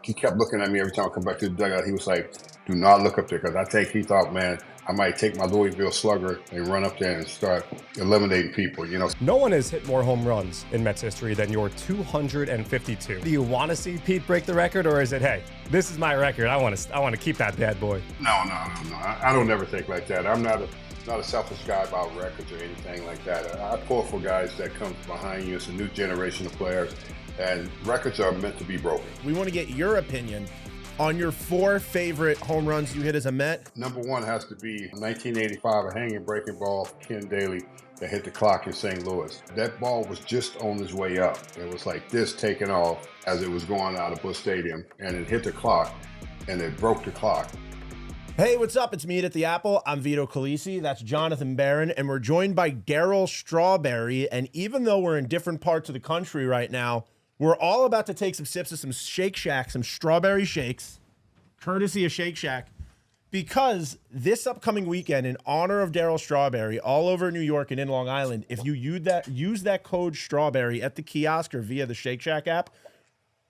he kept looking at me every time I come back to the dugout. He was like, "Do not look up there," because I think he thought, man, I might take my Louisville Slugger and run up there and start eliminating people. No one has hit more home runs in Mets history than your 252. Do you want to see Pete break the record, or is it, hey, this is my record, I want to keep that bad boy? No. I don't ever think like that. I'm not a selfish guy about records or anything like that. I pull for guys that come behind you. It's a new generation of players, and records are meant to be broken. We want to get your opinion on your 4 favorite home runs you hit as a Met. Number 1 has to be 1985, a hanging breaking ball from Ken Daly that hit the clock in St. Louis. That ball was just on its way up. It was like this taking off as it was going out of Busch Stadium, and it hit the clock, and it broke the clock. Hey, what's up? It's Meet at the Apple. I'm Vito Calisi. That's Jonathan Barron, and we're joined by Darryl Strawberry. And even though we're in different parts of the country right now, we're all about to take some sips of some Shake Shack, some strawberry shakes, courtesy of Shake Shack, because this upcoming weekend, in honor of Darryl Strawberry, all over New York and in Long Island, if you use that code Strawberry at the kiosk or via the Shake Shack app,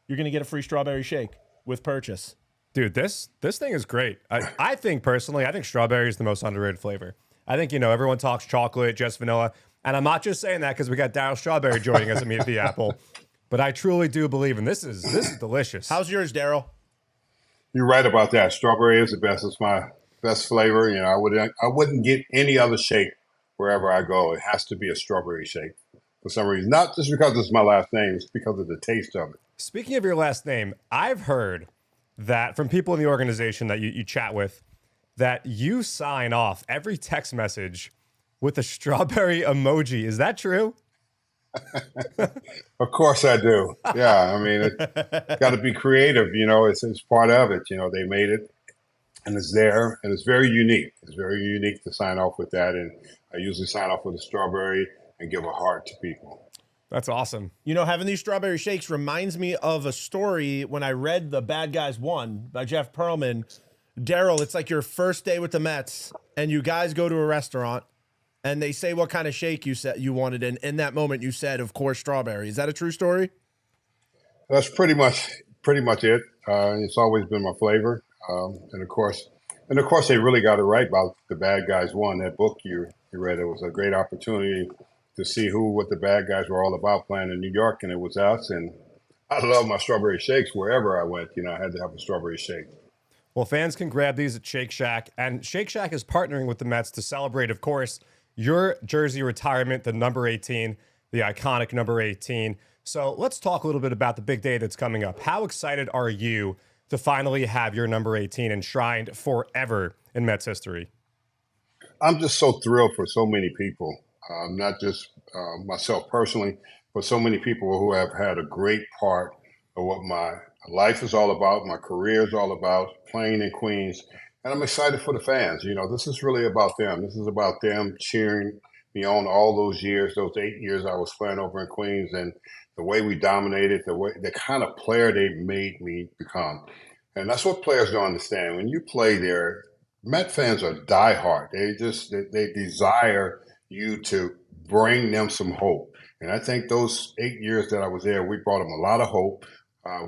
you're going to get a free strawberry shake with purchase. Dude, this thing is great. I think personally, I think strawberry is the most underrated flavor. I think, everyone talks chocolate, just vanilla, and I'm not just saying that because we got Darryl Strawberry joining us at Meet at the Apple. But I truly do believe, and this is delicious. How's yours, Darryl? You're right about that. Strawberry is the best. It's my best flavor. I wouldn't get any other shake wherever I go. It has to be a strawberry shake for some reason. Not just because it's my last name. It's because of the taste of it. Speaking of your last name, I've heard that from people in the organization that you chat with, that you sign off every text message with a strawberry emoji. Is that true? Of course I do. Yeah, I mean, it's got to be creative. It's part of it. They made it, and it's there, and it's very unique. It's very unique to sign off with that, and I usually sign off with a strawberry and give a heart to people. That's awesome. Having these strawberry shakes reminds me of a story when I read The Bad Guys Won by Jeff Pearlman. Darryl, it's like your first day with the Mets, and you guys go to a restaurant, and they say what kind of shake you wanted, and in that moment you said, of course, strawberry. Is that a true story? That's pretty much it. It's always been my flavor, and of course, they really got it right about The Bad Guys Won. That book you read, it was a great opportunity to see what the bad guys were all about playing in New York, and it was us. And I love my strawberry shakes wherever I went. I had to have a strawberry shake. Well, fans can grab these at Shake Shack, and Shake Shack is partnering with the Mets to celebrate, of course, your jersey retirement, the number 18, the iconic number 18. So let's talk a little bit about the big day that's coming up. How excited are you to finally have your number 18 enshrined forever in Mets history? I'm just so thrilled for so many people, not just myself personally, but so many people who have had a great part of what my life is all about, my career is all about, playing in Queens. And I'm excited for the fans. This is really about them. This is about them cheering me on all those years, those 8 years I was playing over in Queens, and the way we dominated, the kind of player they made me become. And that's what players don't understand. When you play there, Met fans are diehard. They desire you to bring them some hope. And I think those 8 years that I was there, we brought them a lot of hope.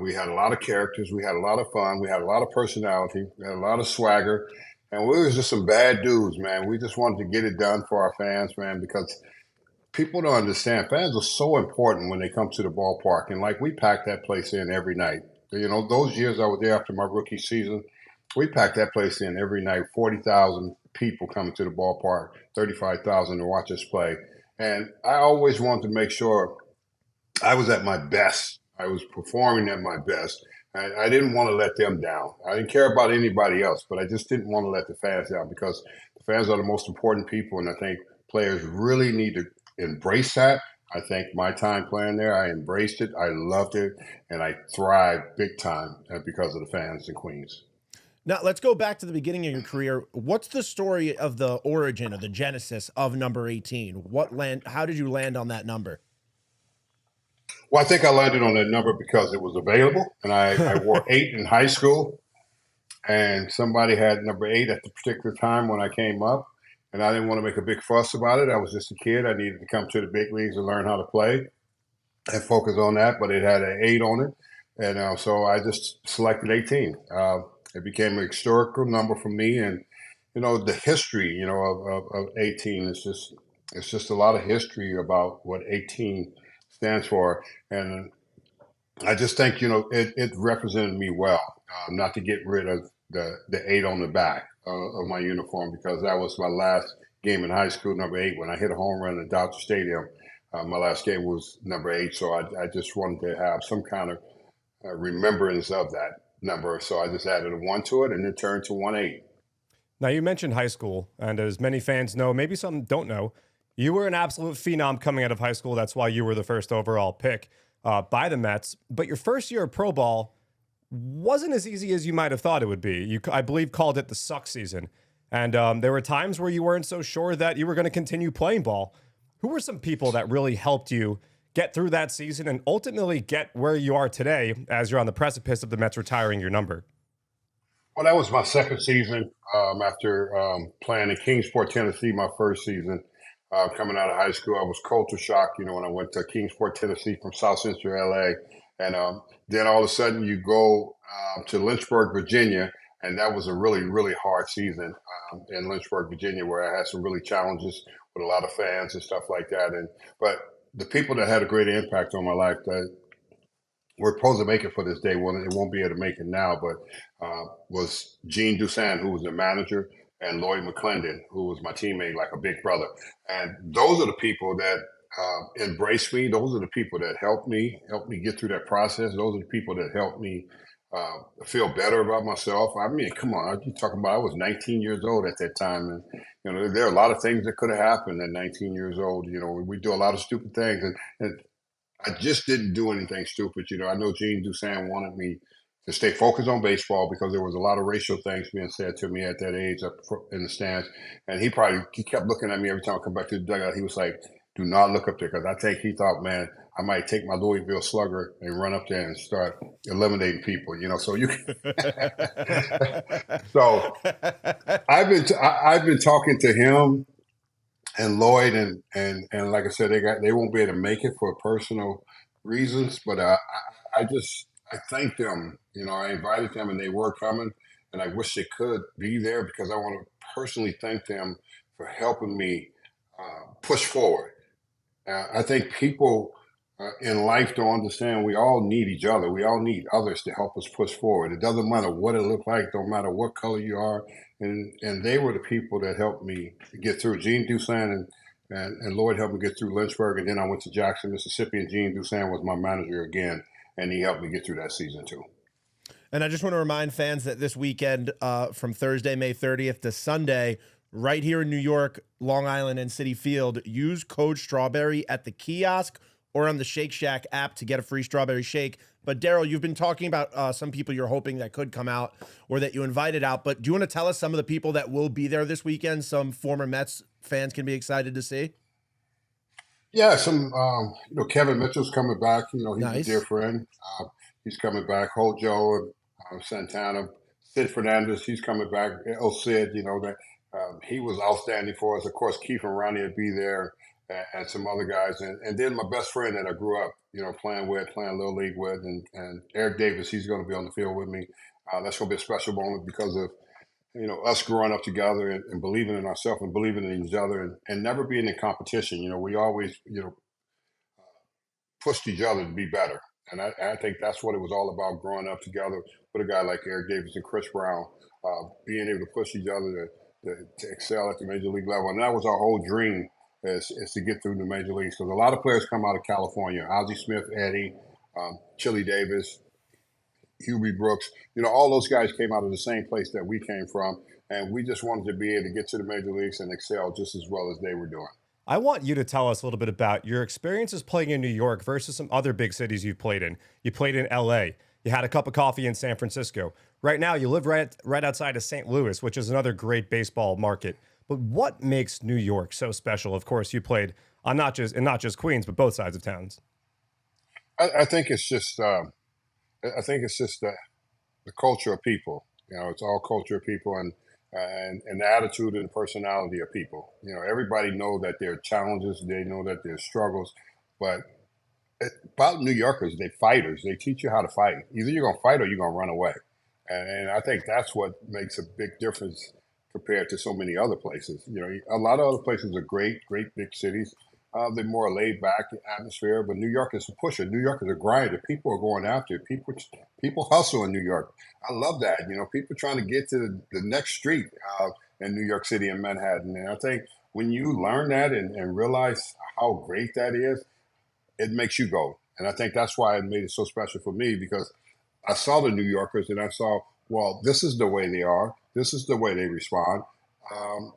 We had a lot of characters. We had a lot of fun. We had a lot of personality. We had a lot of swagger. And we was just some bad dudes, man. We just wanted to get it done for our fans, man, because people don't understand. Fans are so important when they come to the ballpark. And, we packed that place in every night. Those years I was there after my rookie season, we packed that place in every night, 40,000 people coming to the ballpark, 35,000 to watch us play. And I always wanted to make sure I was at my best. I was performing at my best. I didn't want to let them down. I didn't care about anybody else, but I just didn't want to let the fans down because the fans are the most important people, and I think players really need to embrace that. I think my time playing there, I embraced it, I loved it, and I thrived big time because of the fans in Queens. Now, let's go back to the beginning of your career. What's the story of the origin or the genesis of number 18? How did you land on that number? Well, I think I landed on that number because it was available, and I wore 8 in high school, and somebody had number 8 at the particular time when I came up, and I didn't want to make a big fuss about it. I was just a kid. I needed to come to the big leagues and learn how to play and focus on that, but it had an 8 on it, And so I just selected 18. It became an historical number for me, and the history, of 18 is just it's just a lot of history about what 18 stands for, and I just think it represented me well. Not to get rid of the 8 on the back of my uniform, because that was my last game in high school, number 8. When I hit a home run at Dodger Stadium, my last game was number 8. So I just wanted to have some kind of remembrance of that number. So I just added a 1 to it, and it turned to 1-8. Now, you mentioned high school, and as many fans know, maybe some don't know, you were an absolute phenom coming out of high school. That's why you were the first overall pick by the Mets. But your first year of pro ball wasn't as easy as you might have thought it would be. You, I believe, called it the suck season. And there were times where you weren't so sure that you were going to continue playing ball. Who were some people that really helped you get through that season and ultimately get where you are today as you're on the precipice of the Mets retiring your number? Well, that was my second season after playing in Kingsport, Tennessee, my first season. Coming out of high school, I was culture shocked, when I went to Kingsport, Tennessee from South Central LA. And then all of a sudden you go to Lynchburg, Virginia, and that was a really, really hard season in Lynchburg, Virginia, where I had some really challenges with a lot of fans and stuff like that. But the people that had a great impact on my life that we're supposed to make it for this day. Well, it won't be able to make it now, but was Gene Dusan, who was the manager, and Lloyd McClendon, who was my teammate, like a big brother. And those are the people that embraced me. Those are the people that helped me get through that process. Those are the people that helped me feel better about myself. I mean, come on, you talking about? I was 19 years old at that time, and there are a lot of things that could have happened at 19 years old. We do a lot of stupid things, and I just didn't do anything stupid. I know Gene Dusan wanted me to stay focused on baseball because there was a lot of racial things being said to me at that age up in the stands. And he kept looking at me every time I come back to the dugout. He was like, do not look up there, because I think he thought, man, I might take my Louisville Slugger and run up there and start eliminating people, so you so I've been talking to him and Lloyd, and like I said, they won't be able to make it for personal reasons, but I thank them. I invited them, and they were coming, and I wish they could be there, because I want to personally thank them for helping me push forward. I think people in life don't understand we all need each other. We all need others to help us push forward. It doesn't matter what it looks like, don't matter what color you are. And they were the people that helped me get through. Gene Dusan and Lloyd helped me get through Lynchburg. And then I went to Jackson, Mississippi, and Gene Dusan was my manager again. And he helped me get through that season too. And I just want to remind fans that this weekend, from Thursday, May 30th to Sunday, right here in New York, Long Island, and Citi Field, use code Strawberry at the kiosk or on the Shake Shack app to get a free strawberry shake. But Darryl, you've been talking about some people you're hoping that could come out or that you invited out. But do you want to tell us some of the people that will be there this weekend? Some former Mets fans can be excited to see. Yeah, some Kevin Mitchell's coming back. He's Nice. a dear friend. He's coming back. Hojo and Santana, Sid Fernandez, he's coming back. El Cid, that he was outstanding for us. Of course, Keith and Ronnie would be there, and some other guys, and then my best friend that I grew up, playing Little League with, and Eric Davis, he's going to be on the field with me. That's going to be a special moment because of us growing up together and believing in ourselves and believing in each other, and never being in competition. We always pushed each other to be better, and I think that's what it was all about, growing up together with a guy like Eric Davis and Chris Brown, being able to push each other to excel at the major league level, and that was our whole dream. Is to get through the major leagues, because a lot of players come out of California. Ozzie Smith, Eddie, Chili Davis, Hubie Brooks, all those guys came out of the same place that we came from, and we just wanted to be able to get to the major leagues and excel just as well as they were doing. I want you to tell us a little bit about your experiences playing in New York versus some other big cities you've played in. You played in LA. You had a cup of coffee in San Francisco. Right now, you live right outside of St. Louis, which is another great baseball market. But what makes New York so special? Of course, you played on not just Queens, but both sides of towns. I think it's just the culture of people. It's all culture of people, and the attitude and personality of people. Everybody know that there are challenges, they know that there's struggles, but about New Yorkers, they fighters. They teach you how to fight. Either you're gonna fight or you're gonna run away. And I think that's what makes a big difference compared to so many other places. You know, a lot of other places are great, great big cities. They're more laid back atmosphere, but New York is a pusher. New York is a grinder. People are going after it. People hustle in New York. I love that. You know, people trying to get to the next street in New York City and Manhattan. And I think when you learn that and realize how great that is, it makes you go. And I think that's why it made it so special for me because I saw the New Yorkers and I saw, well, this is the way they are. This is the way they respond. Um,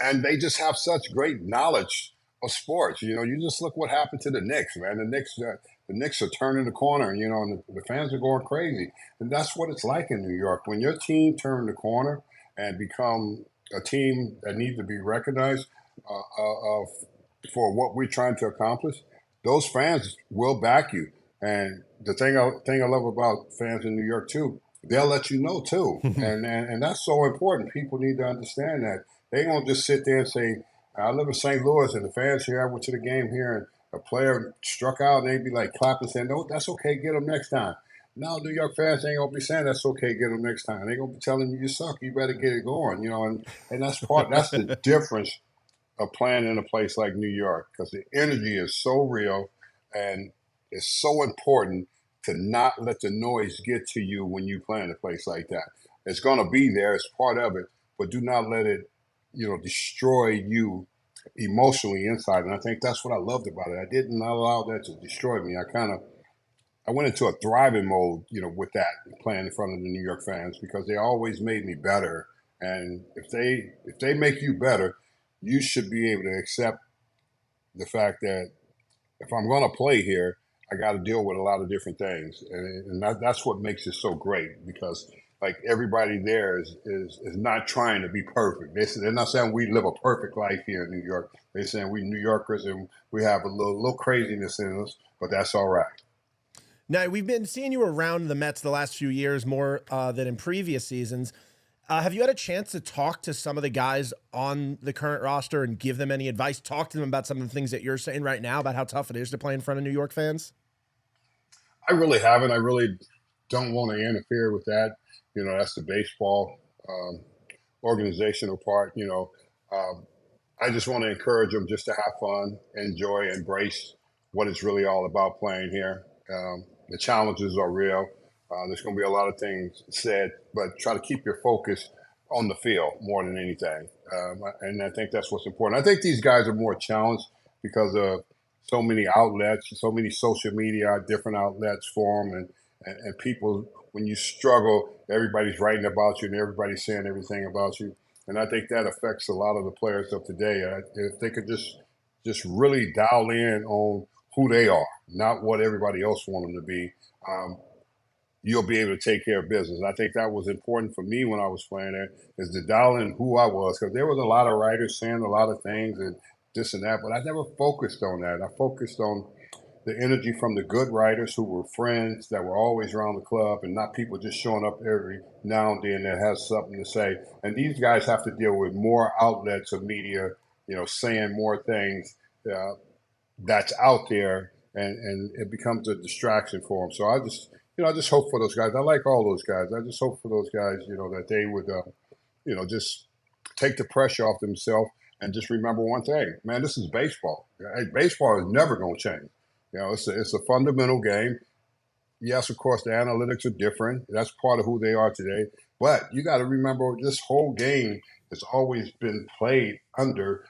and they just have such great knowledge of sports. You know, you just look what happened to the Knicks, man. The Knicks are turning the corner, you know, and the fans are going crazy. And that's what it's like in New York. When your team turn the corner and become a team that needs to be recognized for what we're trying to accomplish, those fans will back you. And the thing I love about fans in New York too, they'll let you know too, and that's so important. People need to understand that they won't just sit there and say, "I live in St. Louis, and the fans here. I went to the game here, and a player struck out, and they'd be like clapping, saying, no, that's okay, get them next time.' No, New York fans ain't gonna be saying that's okay, get them next time. They're gonna be telling you suck, you better get it going, you know. And that's the difference of playing in a place like New York because the energy is so real and it's so important to not let the noise get to you when you play in a place like that. It's going to be there, it's part of it, but do not let it, you know, destroy you emotionally inside. And I think that's what I loved about it. I didn't allow that to destroy me. I went into a thriving mode, you know, with that playing in front of the New York fans because they always made me better. And if they make you better, you should be able to accept the fact that if I'm going to play here, I got to deal with a lot of different things, and that's what makes it so great because like everybody there is not trying to be perfect. They're not saying we live a perfect life here in New York. They're saying we New Yorkers and we have a little craziness in us, but that's all right. Now, we've been seeing you around the Mets the last few years more than in previous seasons. Have you had a chance to talk to some of the guys on the current roster and give them any advice? Talk to them about some of the things that you're saying right now about how tough it is to play in front of New York fans? I really haven't. I really don't want to interfere with that. You know, that's the baseball organizational part. You know, um, I just want to encourage them just to have fun, enjoy, embrace what it's really all about playing here. The challenges are real. There's going to be a lot of things said, but try to keep your focus on the field more than anything. And I think that's what's important. I think these guys are more challenged because of so many outlets, so many social media, different outlets for them, and people. When you struggle, everybody's writing about you and everybody's saying everything about you. And I think that affects a lot of the players of today. If they could just really dial in on who they are, not what everybody else wants them to be. Um, you'll be able to take care of business. And I think that was important for me when I was playing there, is to dial in who I was, because there was a lot of writers saying a lot of things and this and that, but I never focused on that. I focused on the energy from the good writers who were friends that were always around the club and not people just showing up every now and then that has something to say. And these guys have to deal with more outlets of media, you know, saying more things uh, that's out there, and it becomes a distraction for them. So I just hope for those guys. I like all those guys. I just hope for those guys, you know, that they would, just take the pressure off themselves and just remember one thing, man. This is baseball. Hey, baseball is never going to change. You know, it's a fundamental game. Yes, of course, the analytics are different. That's part of who they are today. But you got to remember, this whole game has always been played under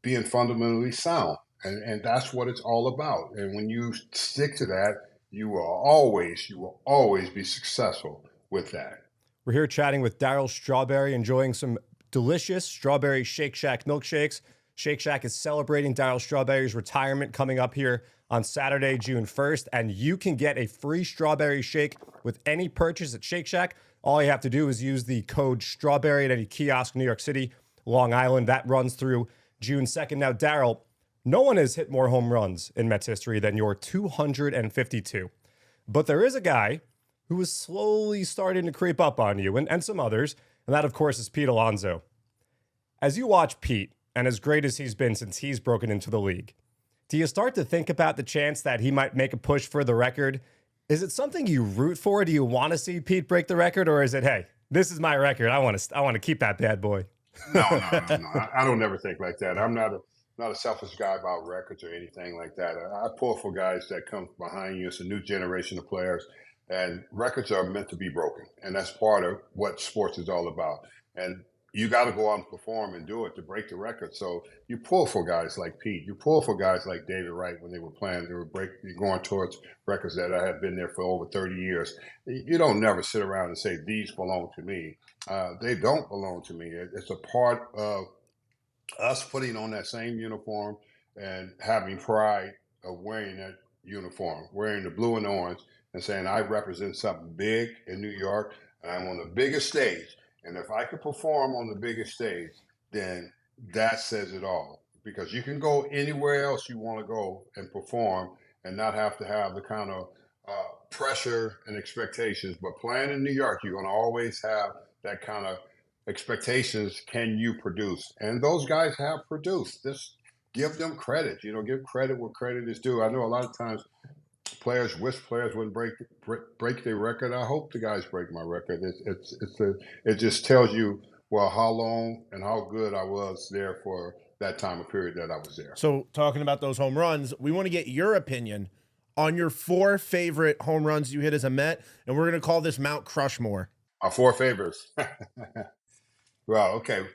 being fundamentally sound. And that's what it's all about. And when you stick to that, you will always be successful with that. We're here chatting with Darryl Strawberry, enjoying some delicious strawberry Shake Shack milkshakes. Shake Shack is celebrating Darryl Strawberry's retirement coming up here on Saturday, June 1st, and you can get a free strawberry shake with any purchase at Shake Shack. All you have to do is use the code STRAWBERRY at any kiosk in New York City, Long Island. That runs through June 2nd. Now, Darryl, no one has hit more home runs in Mets history than your 252. But there is a guy who is slowly starting to creep up on you and some others, and that, of course, is Pete Alonso. As you watch Pete, and as great as he's been since he's broken into the league, do you start to think about the chance that he might make a push for the record? Is it something you root for? Do you want to see Pete break the record, or is it, hey, this is my record, I want to keep that bad boy? No. I don't ever think like that. I'm not a selfish guy about records or anything like that. I pull for guys that come behind you. It's a new generation of players, and records are meant to be broken, and that's part of what sports is all about. And you got to go out and perform and do it to break the record. So you pull for guys like Pete. You pull for guys like David Wright when they were playing. They were going towards records that I had been there for over 30 years. You don't never sit around and say these belong to me. They don't belong to me. It's a part of us putting on that same uniform and having pride of wearing that uniform, wearing the blue and orange, and saying I represent something big in New York, and I'm on the biggest stage. And if I could perform on the biggest stage, then that says it all. Because you can go anywhere else you want to go and perform and not have to have the kind of pressure and expectations. But playing in New York, you're going to always have that kind of expectations. Can you produce? And those guys have produced. Just give them credit. Give credit where credit is due. I know a lot of times players wish players wouldn't break their record. I hope the guys break my record. It just tells you how long and how good I was there for that time of period that I was there. So talking about those home runs, we want to get your opinion on your 4 favorite home runs you hit as a Met, and we're going to call this Mount Crushmore. Our 4 favorites. Well, okay.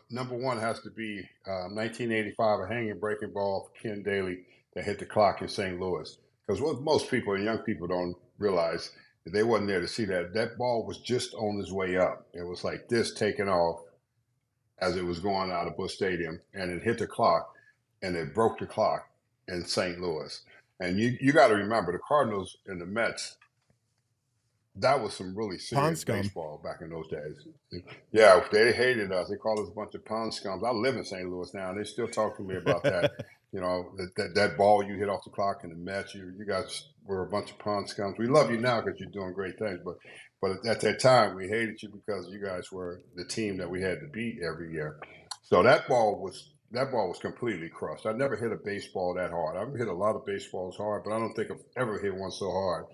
Number 1 has to be 1985, a hanging breaking ball for Ken Daly that hit the clock in St. Louis. Because what most people and young people don't realize, they wasn't there to see that ball was just on its way up. It was like this taking off as it was going out of Busch Stadium, and it hit the clock, and it broke the clock in St. Louis. And you got to remember, the Cardinals and the Mets, that was some really serious baseball back in those days. Yeah, they hated us. They called us a bunch of pond scums. I live in St. Louis now, and they still talk to me about that. That ball you hit off the clock in the Mets, you guys were a bunch of pond scums. We love you now because you're doing great things, but at that time we hated you because you guys were the team that we had to beat every year. So that ball was completely crushed. I never hit a baseball that hard. I've hit a lot of baseballs hard, but I don't think I've ever hit one so hard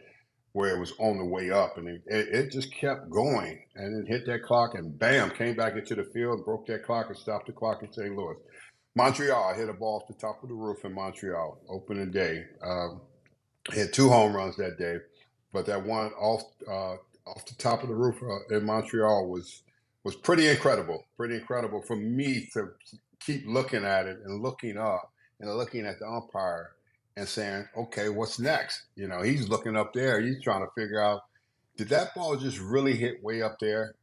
where it was on the way up, and it just kept going, and it hit that clock, and bam, came back into the field, broke that clock, and stopped the clock in St. Louis. Montreal, I hit a ball off the top of the roof in Montreal, opening day. Hit 2 home runs that day, but that one off the top of the roof in Montreal was pretty incredible for me to keep looking at it and looking up and looking at the umpire and saying, okay, what's next? He's looking up there. He's trying to figure out, did that ball just really hit way up there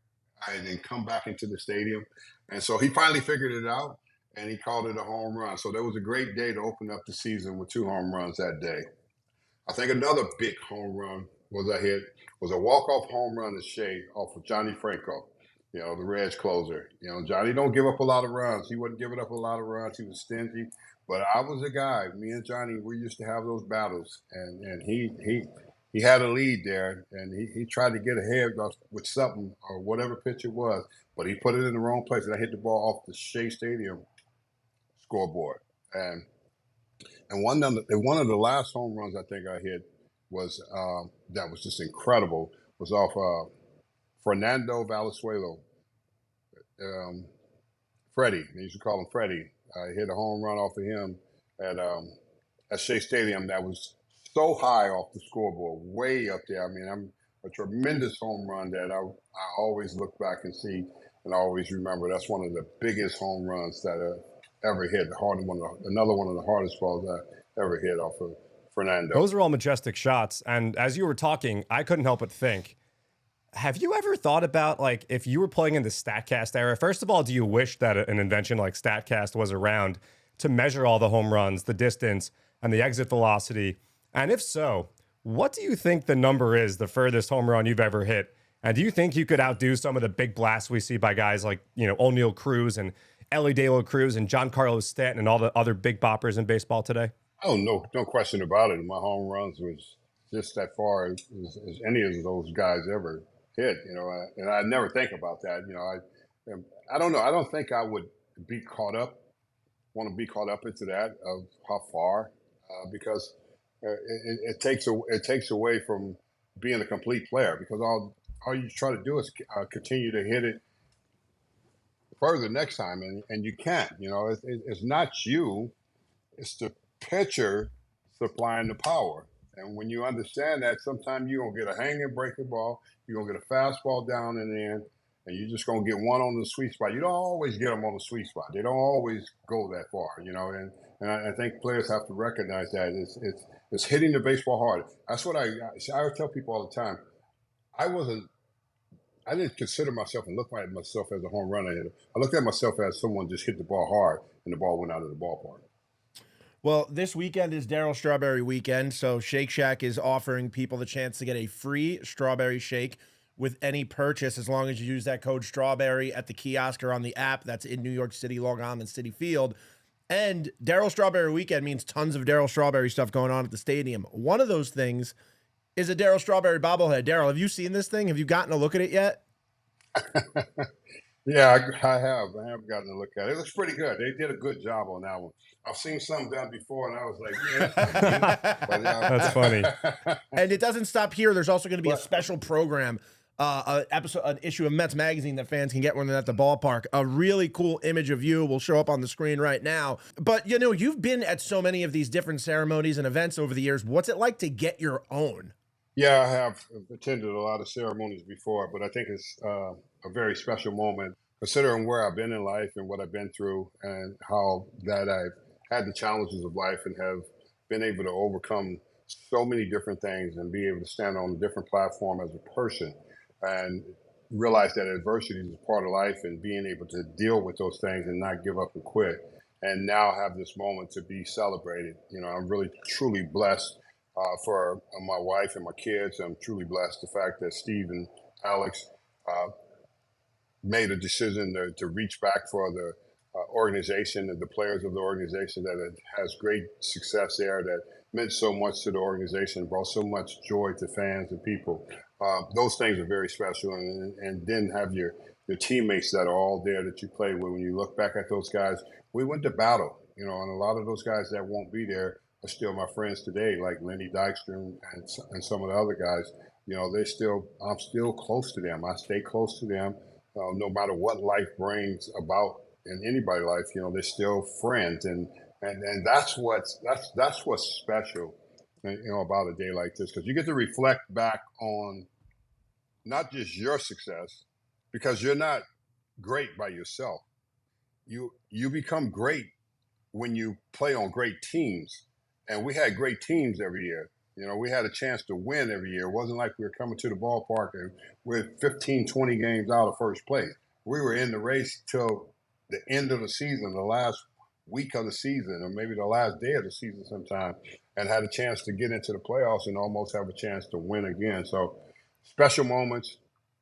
and then come back into the stadium? And so he finally figured it out, and he called it a home run. So that was a great day to open up the season with 2 home runs that day. I think another big home run was a walk-off home run to Shea off of Johnny Franco, the Reds closer. Johnny don't give up a lot of runs. He wasn't giving up a lot of runs. He was stingy. But I was a guy. Me and Johnny, we used to have those battles, and he had a lead there, and he tried to get ahead with something or whatever pitch it was, but he put it in the wrong place, and I hit the ball off the Shea Stadium scoreboard. And one of the last home runs I think I hit was that was just incredible. Was off Fernando Valenzuela, Freddie. They used to call him Freddie. I hit a home run off of him at Shea Stadium that was so high off the scoreboard, way up there. I mean, I'm a tremendous home run that I always look back and see and I always remember. That's one of the biggest home runs that I ever hit. Another one of the hardest balls I ever hit off of Fernando. Those are all majestic shots. And as you were talking, I couldn't help but think, have you ever thought about, like, if you were playing in the Statcast era, first of all, do you wish that an invention like Statcast was around to measure all the home runs, the distance, and the exit velocity? And if so, what do you think the number is, the furthest home run you've ever hit? And do you think you could outdo some of the big blasts we see by guys like, O'Neal Cruz and Ellie De La Cruz and Giancarlo Stanton and all the other big boppers in baseball today? Oh, no question about it. My home runs was just that far as any of those guys ever hit, and I never think about that. I don't know. I don't think I would be caught up want to be caught up into that of how far, because it takes away from being a complete player, because all you try to do is continue to hit it further next time, and you can't. It's not you, it's the pitcher supplying the power. And when you understand that, sometimes you're gonna get a hanging breaking ball, you're gonna get a fastball down and in, and you're just gonna get one on the sweet spot. You don't always get them on the sweet spot. They don't always go that far, and I think players have to recognize that it's hitting the baseball hard. That's what I tell people all the time. I didn't consider myself and look at myself as a home run hitter. I looked at myself as someone just hit the ball hard and the ball went out of the ballpark. Well, this weekend is Darryl Strawberry weekend, so Shake Shack is offering people the chance to get a free strawberry shake with any purchase as long as you use that code Strawberry at the kiosk or on the app. That's in New York City, Long Island, City Field. And Darryl Strawberry weekend means tons of Darryl Strawberry stuff going on at the stadium. One of those things is a Darryl Strawberry bobblehead. Darryl, have you seen this thing? Have you gotten a look at it yet? Yeah, I have. I have gotten a look at it. It looks pretty good. They did a good job on that one. I've seen some done before, and I was like, yeah, That's funny. And it doesn't stop here. There's also going to be a special program, an issue of Mets Magazine that fans can get when they're at the ballpark. A really cool image of you will show up on the screen right now. But, you've been at so many of these different ceremonies and events over the years. What's it like to get your own? Yeah, I have attended a lot of ceremonies before, but I think it's a very special moment, considering where I've been in life and what I've been through, and how that I've had the challenges of life and have been able to overcome so many different things and be able to stand on a different platform as a person and realize that adversity is a part of life, and being able to deal with those things and not give up and quit. And now have this moment to be celebrated. I'm really, truly blessed for my wife and my kids. I'm truly blessed the fact that Steve and Alex made a decision to reach back for the organization and the players of the organization, that it has great success there, that meant so much to the organization, brought so much joy to fans and people. Those things are very special. And then have your teammates that are all there that you play with. When you look back at those guys, we went to battle, and a lot of those guys that won't be there are still my friends today, like Lenny Dykstra and some of the other guys. I'm still close to them. I stay close to them, no matter what life brings about in anybody's life. They're still friends, and that's what's special, about a day like this, because you get to reflect back on not just your success, because you're not great by yourself. You become great when you play on great teams. And we had great teams every year. We had a chance to win every year. It wasn't like we were coming to the ballpark and we're 15, 20 games out of first place. We were in the race till the end of the season, the last week of the season, or maybe the last day of the season sometime, and had a chance to get into the playoffs and almost have a chance to win again. So special moments.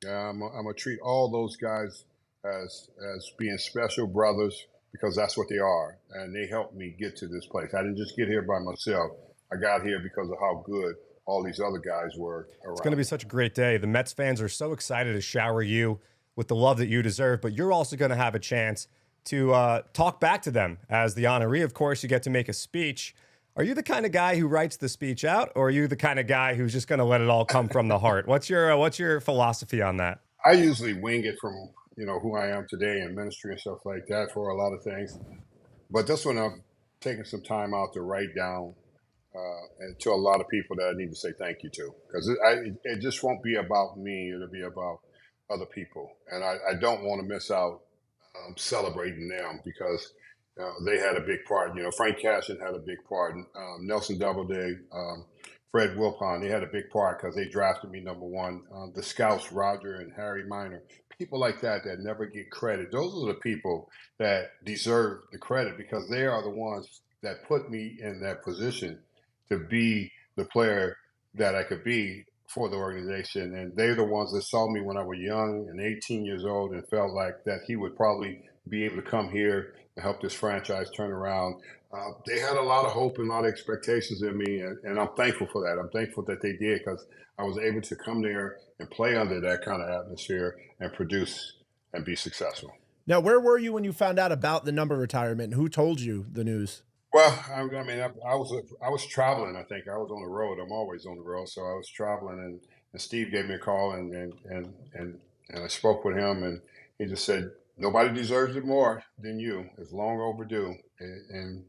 I'm going to treat all those guys as being special brothers, because that's what they are, and they helped me get to this place. I didn't just get here by myself. I got here because of how good all these other guys were around. It's going to be such a great day. The Mets fans are so excited to shower you with the love that you deserve, but you're also going to have a chance to talk back to them. As the honoree, of course, you get to make a speech. Are you the kind of guy who writes the speech out, or are you the kind of guy who's just going to let it all come from the heart? What's your philosophy on that? I usually wing it from who I am today in ministry and stuff like that for a lot of things. But this one, I'm taking some time out to write down and to a lot of people that I need to say thank you to, because it just won't be about me. It'll be about other people. And I don't want to miss out celebrating them, because they had a big part. Frank Cashin had a big part. Nelson Doubleday, Fred Wilpon, they had a big part because they drafted me number one. The scouts, Roger and Harry Minor, people like that never get credit. Those are the people that deserve the credit, because they are the ones that put me in that position to be the player that I could be for the organization. And they're the ones that saw me when I was young and 18 years old and felt like that he would probably be able to come here and help this franchise turn around. They had a lot of hope and a lot of expectations in me, and I'm thankful for that. I'm thankful that they did, because I was able to come there and play under that kind of atmosphere and produce and be successful. Now, where were you when you found out about the number retirement? Who told you the news? Well, I mean, I was traveling. I think I was on the road. I'm always on the road, so I was traveling, and Steve gave me a call, and I spoke with him, and he just said nobody deserves it more than you. It's long overdue, and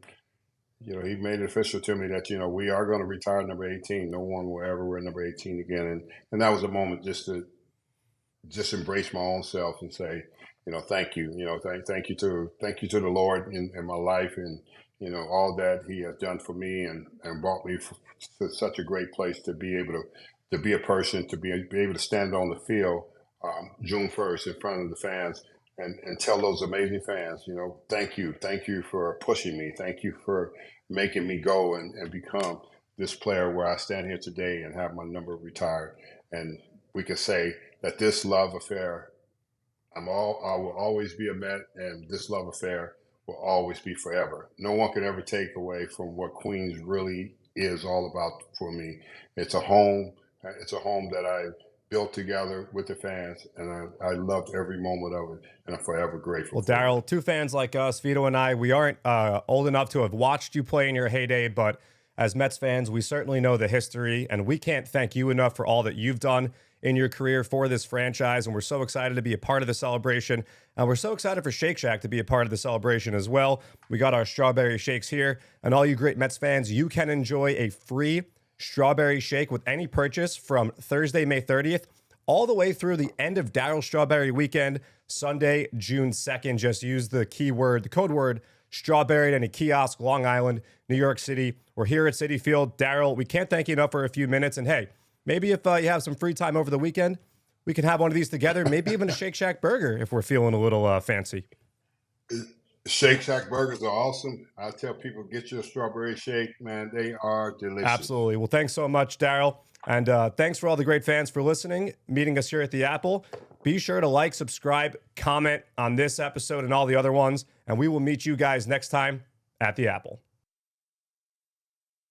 he made it official to me that we are going to retire number 18. No one will ever wear number 18 again, and that was a moment just to just embrace my own self and say, thank you, thank you to the Lord in my life, and all that He has done for me, and brought me to such a great place to be able to be a person, to be able to stand on the field June 1st in front of the fans, and tell those amazing fans, thank you for pushing me, thank you for making me go and become this player where I stand here today and have my number retired, and we can say that this love affair, I will always be a Met, and this love affair will always be forever. No one can ever take away from what Queens really is all about for me. It's a home. It's a home that I built together with the fans, and I loved every moment of it, and I'm forever grateful. Well, Darryl, two fans like us, Vito and I, we aren't old enough to have watched you play in your heyday, but as Mets fans, we certainly know the history, and we can't thank you enough for all that you've done in your career for this franchise, and we're so excited to be a part of the celebration, and we're so excited for Shake Shack to be a part of the celebration as well. We got our strawberry shakes here, and all you great Mets fans, you can enjoy a free strawberry shake with any purchase from Thursday, May 30th, all the way through the end of Darryl Strawberry weekend, Sunday, June 2nd. Just use the code word strawberry at any kiosk, Long Island, New York City. We're here at Citi Field. Darryl, we can't thank you enough for a few minutes, and hey, maybe if you have some free time over the weekend, we can have one of these together, maybe even a Shake Shack burger if we're feeling a little fancy. Shake Shack burgers are awesome. I tell people, get your strawberry shake, man. They are delicious. Absolutely. Well, thanks so much, Darryl. And thanks for all the great fans for listening, meeting us here at the Apple. Be sure to like, subscribe, comment on this episode and all the other ones, and we will meet you guys next time at the Apple.